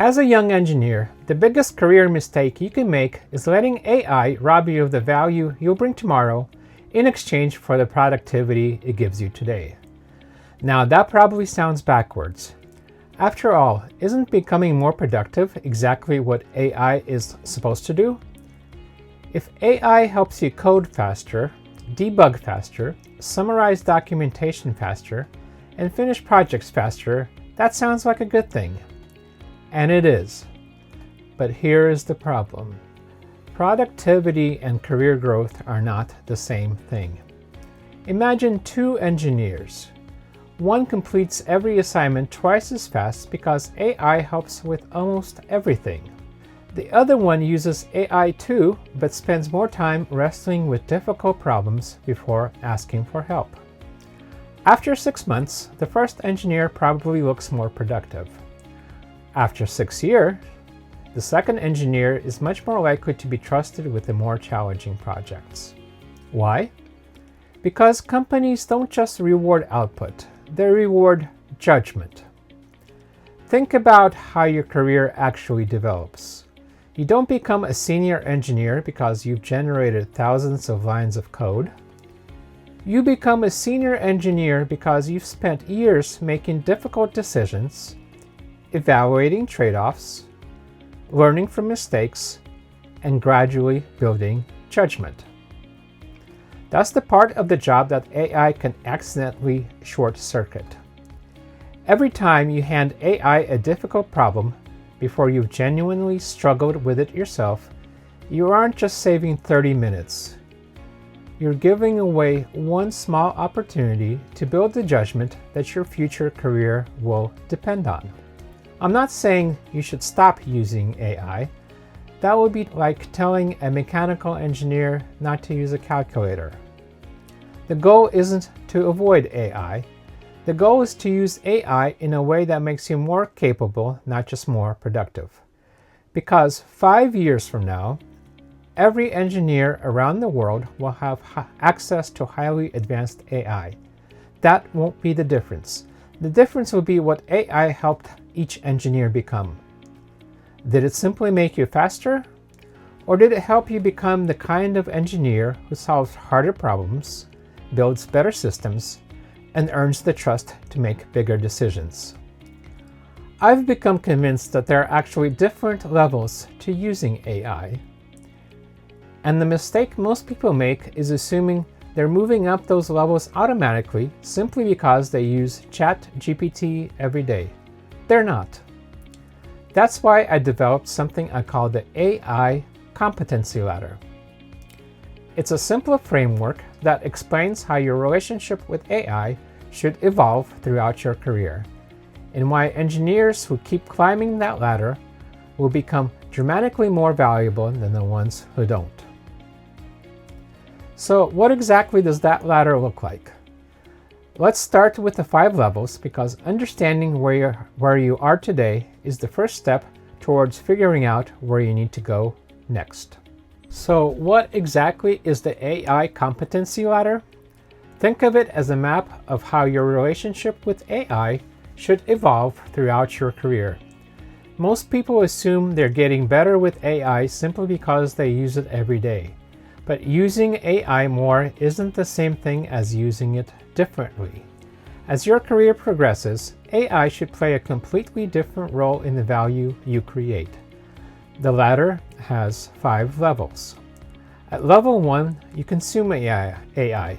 As a young engineer, the biggest career mistake you can make is letting AI rob you of the value you'll bring tomorrow in exchange for the productivity it gives you today. Now, that probably sounds backwards. After all, isn't becoming more productive exactly what AI is supposed to do? If AI helps you code faster, debug faster, summarize documentation faster, and finish projects faster, that sounds like a good thing. And it is. But here is the problem. Productivity and career growth are not the same thing. Imagine two engineers. One completes every assignment twice as fast because AI helps with almost everything. The other one uses AI too, but spends more time wrestling with difficult problems before asking for help. After 6 months, the first engineer probably looks more productive. After 6 years, the second engineer is much more likely to be trusted with the more challenging projects. Why? Because companies don't just reward output, they reward judgment. Think about how your career actually develops. You don't become a senior engineer because you've generated thousands of lines of code. You become a senior engineer because you've spent years making difficult decisions, evaluating trade-offs, learning from mistakes, and gradually building judgment. That's the part of the job that AI can accidentally short-circuit. Every time you hand AI a difficult problem before you've genuinely struggled with it yourself, you aren't just saving 30 minutes. You're giving away one small opportunity to build the judgment that your future career will depend on. I'm not saying you should stop using AI. That would be like telling a mechanical engineer not to use a calculator. The goal isn't to avoid AI. The goal is to use AI in a way that makes you more capable, not just more productive. Because 5 years from now, every engineer around the world will have access to highly advanced AI. That won't be the difference. The difference will be what AI helped each engineer become. Did it simply make you faster? Or did it help you become the kind of engineer who solves harder problems, builds better systems, and earns the trust to make bigger decisions? I've become convinced that there are actually different levels to using AI. And the mistake most people make is assuming they're moving up those levels automatically simply because they use ChatGPT every day. They're not. That's why I developed something I call the AI Competency Ladder. It's a simple framework that explains how your relationship with AI should evolve throughout your career, and why engineers who keep climbing that ladder will become dramatically more valuable than the ones who don't. So what exactly does that ladder look like? Let's start with the 5 levels because understanding where you are today is the first step towards figuring out where you need to go next. So what exactly is the AI Competency Ladder? Think of it as a map of how your relationship with AI should evolve throughout your career. Most people assume they're getting better with AI simply because they use it every day. But using AI more isn't the same thing as using it differently. As your career progresses, AI should play a completely different role in the value you create. The ladder has 5 levels. At level 1, you consume AI.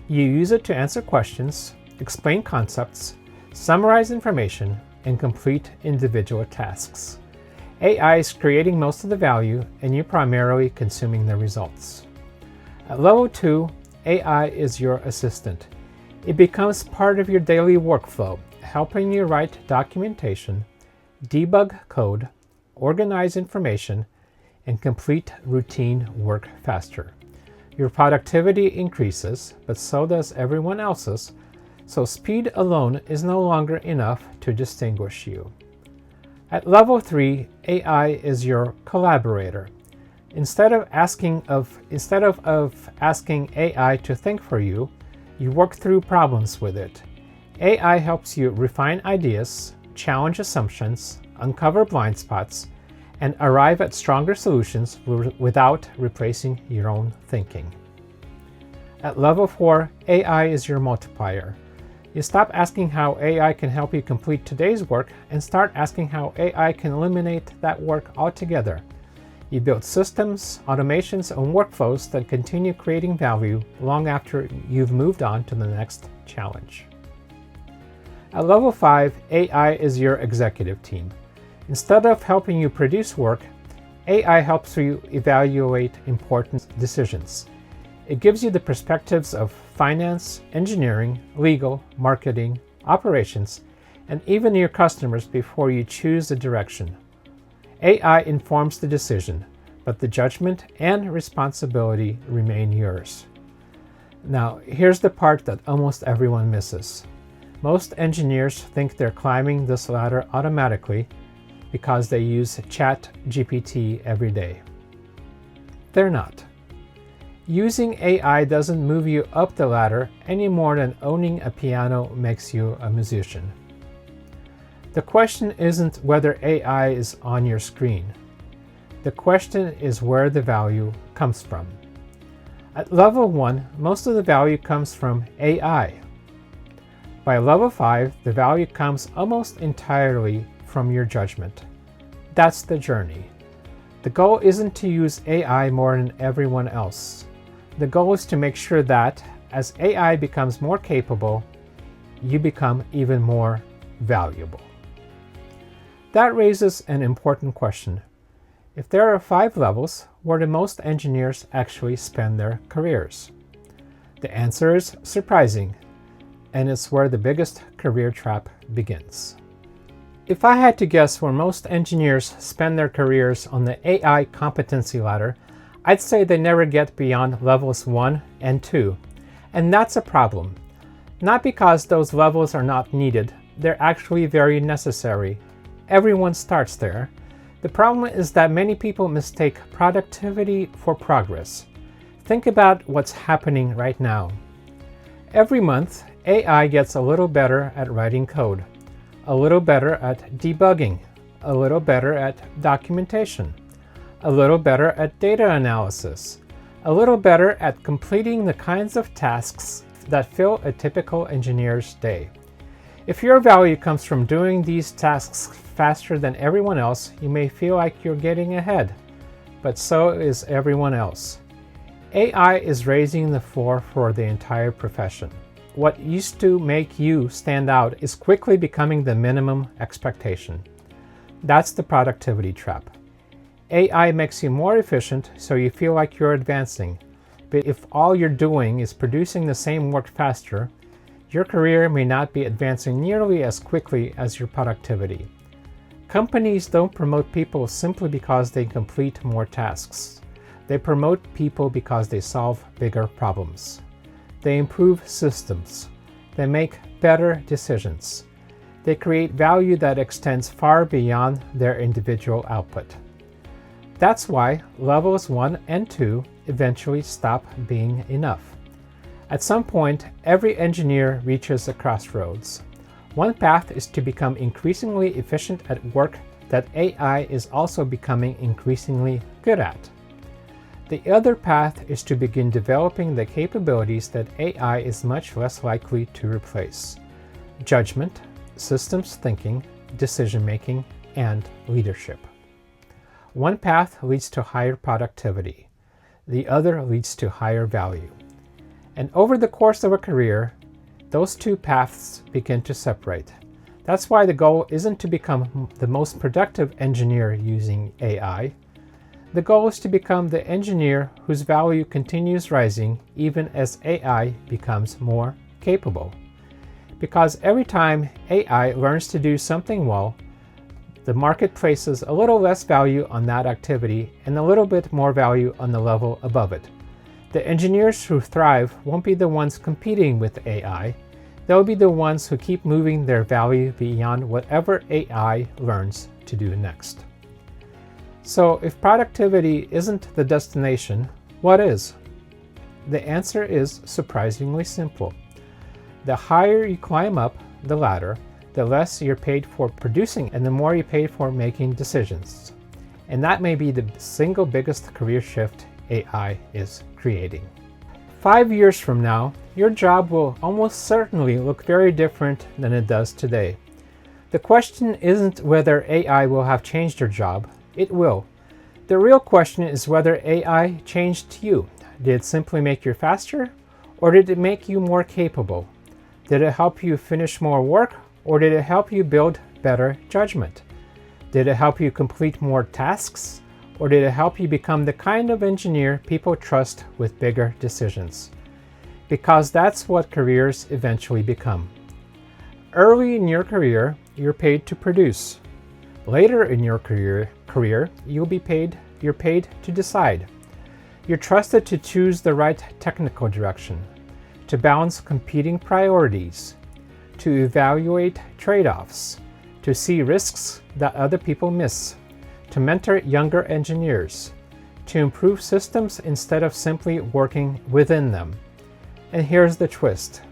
You use it to answer questions, explain concepts, summarize information, and complete individual tasks. AI is creating most of the value, and you're primarily consuming the results. At level 2, AI is your assistant. It becomes part of your daily workflow, helping you write documentation, debug code, organize information, and complete routine work faster. Your productivity increases, but so does everyone else's, so speed alone is no longer enough to distinguish you. At level 3, AI is your collaborator. Instead of asking AI to think for you, you work through problems with it. AI helps you refine ideas, challenge assumptions, uncover blind spots, and arrive at stronger solutions without replacing your own thinking. At level 4, AI is your multiplier. You stop asking how AI can help you complete today's work and start asking how AI can eliminate that work altogether. You build systems, automations, and workflows that continue creating value long after you've moved on to the next challenge. At level 5, AI is your executive team. Instead of helping you produce work, AI helps you evaluate important decisions. It gives you the perspectives of finance, engineering, legal, marketing, operations, and even your customers before you choose the direction. AI informs the decision, but the judgment and responsibility remain yours. Now, here's the part that almost everyone misses. Most engineers think they're climbing this ladder automatically because they use ChatGPT every day. They're not. Using AI doesn't move you up the ladder any more than owning a piano makes you a musician. The question isn't whether AI is on your screen. The question is where the value comes from. At level 1, most of the value comes from AI. By level 5, the value comes almost entirely from your judgment. That's the journey. The goal isn't to use AI more than everyone else. The goal is to make sure that, as AI becomes more capable, you become even more valuable. That raises an important question. If there are 5 levels, where do most engineers actually spend their careers? The answer is surprising, and it's where the biggest career trap begins. If I had to guess where most engineers spend their careers on the AI Competency Ladder, I'd say they never get beyond levels 1 and 2. And that's a problem. Not because those levels are not needed, they're actually very necessary. Everyone starts there. The problem is that many people mistake productivity for progress. Think about what's happening right now. Every month, AI gets a little better at writing code, a little better at debugging, a little better at documentation, a little better at data analysis, a little better at completing the kinds of tasks that fill a typical engineer's day. If your value comes from doing these tasks faster than everyone else, you may feel like you're getting ahead, but so is everyone else. AI is raising the floor for the entire profession. What used to make you stand out is quickly becoming the minimum expectation. That's the productivity trap. AI makes you more efficient, so you feel like you're advancing. But if all you're doing is producing the same work faster, your career may not be advancing nearly as quickly as your productivity. Companies don't promote people simply because they complete more tasks. They promote people because they solve bigger problems. They improve systems. They make better decisions. They create value that extends far beyond their individual output. That's why levels 1 and 2 eventually stop being enough. At some point, every engineer reaches a crossroads. One path is to become increasingly efficient at work that AI is also becoming increasingly good at. The other path is to begin developing the capabilities that AI is much less likely to replace: judgment, systems thinking, decision-making, and leadership. One path leads to higher productivity. The other leads to higher value. And over the course of a career, those two paths begin to separate. That's why the goal isn't to become the most productive engineer using AI. The goal is to become the engineer whose value continues rising even as AI becomes more capable. Because every time AI learns to do something well, the market places a little less value on that activity and a little bit more value on the level above it. The engineers who thrive won't be the ones competing with AI. They'll be the ones who keep moving their value beyond whatever AI learns to do next. So if productivity isn't the destination, what is? The answer is surprisingly simple. The higher you climb up the ladder, the less you're paid for producing and the more you're paid for making decisions. And that may be the single biggest career shift AI is creating. 5 years from now, your job will almost certainly look very different than it does today. The question isn't whether AI will have changed your job. It will. The real question is whether AI changed you. Did it simply make you faster, or did it make you more capable? Did it help you finish more work, or did it help you build better judgment? Did it help you complete more tasks, or did it help you become the kind of engineer people trust with bigger decisions? Because that's what careers eventually become. Early in your career, you're paid to produce. Later in your career, you're paid to decide. You're trusted to choose the right technical direction, to balance competing priorities, to evaluate trade-offs, to see risks that other people miss, to mentor younger engineers, to improve systems instead of simply working within them. And here's the twist.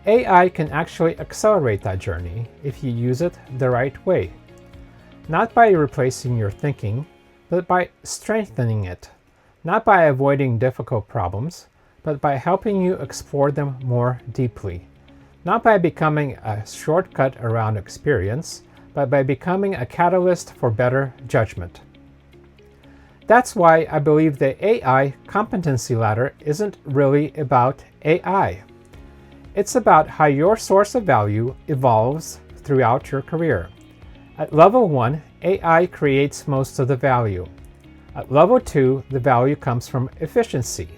AI can actually accelerate that journey if you use it the right way. Not by replacing your thinking, but by strengthening it. Not by avoiding difficult problems, but by helping you explore them more deeply. Not by becoming a shortcut around experience, but by becoming a catalyst for better judgment. That's why I believe the AI Competency Ladder isn't really about AI. It's about how your source of value evolves throughout your career. At level 1, AI creates most of the value. At level 2, the value comes from efficiency.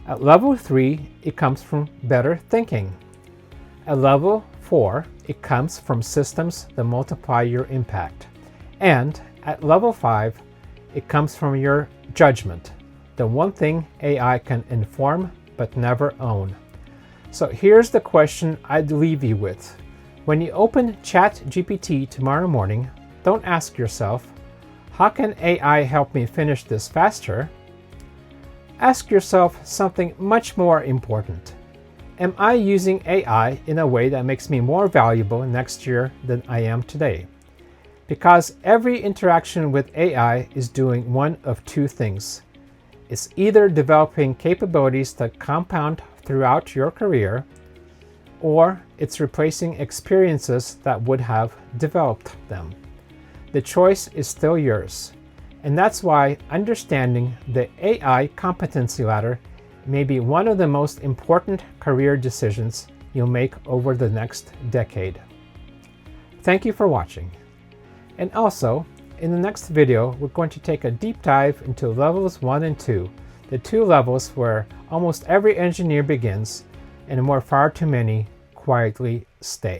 At level 3, it comes from better thinking. At level 4, it comes from systems that multiply your impact. And at level 5, it comes from your judgment, the one thing AI can inform but never own. So here's the question I'd leave you with. When you open ChatGPT tomorrow morning, don't ask yourself, how can AI help me finish this faster? Ask yourself something much more important. Am I using AI in a way that makes me more valuable next year than I am today? Because every interaction with AI is doing one of two things. It's either developing capabilities that compound throughout your career, or it's replacing experiences that would have developed them. The choice is still yours. And that's why understanding the AI Competency Ladder may be one of the most important career decisions you'll make over the next decade. Thank you for watching. And also, in the next video, we're going to take a deep dive into levels 1 and 2, the two levels where almost every engineer begins and where far too many quietly stay.